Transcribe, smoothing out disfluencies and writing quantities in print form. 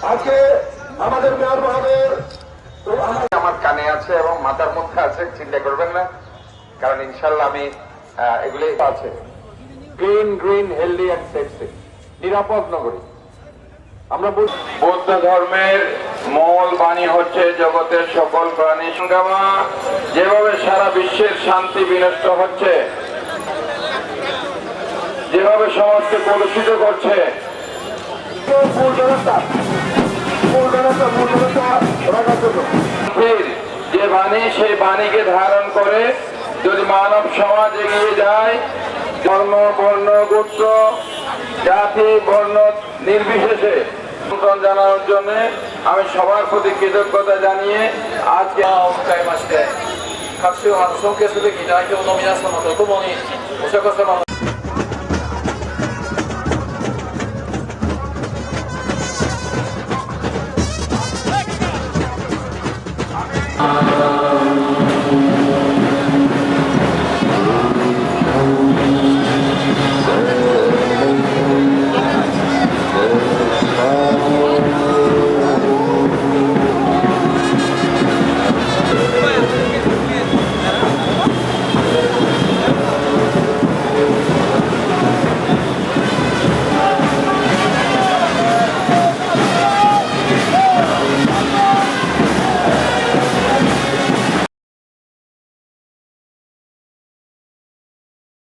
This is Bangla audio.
আজকে আমাদের মেয়র মহোদয়ের আমার কানে আছে এবং মাথার মধ্যে আছে, চিন্তা করবেন না, কারণ ইনশাল্লাহ আমি এগুলি আছে। Clean, green, healthy and safety, নিরাপদ নগরী। আমরা বৌদ্ধ ধর্মের মূল বাণী হচ্ছে জগতের সকল প্রাণী সংগ্রামা। যেভাবে সারা বিশ্বের শান্তি বিনষ্ট হচ্ছে, যেভাবে সমাজকে কলুষিত করছে, যে বাণী, সেই বাণীকে ধারণ করে যদি মানব সমাজ এগিয়ে যায়, ধর্ম, বর্ণ, গোত্র, জাতি, বর্ণ নির্বিশেষে জানানোর জন্য আমি সবার প্রতি কৃতজ্ঞতা জানিয়ে আজকে 各種尊敬すべき代表の皆様とともにお釈迦様の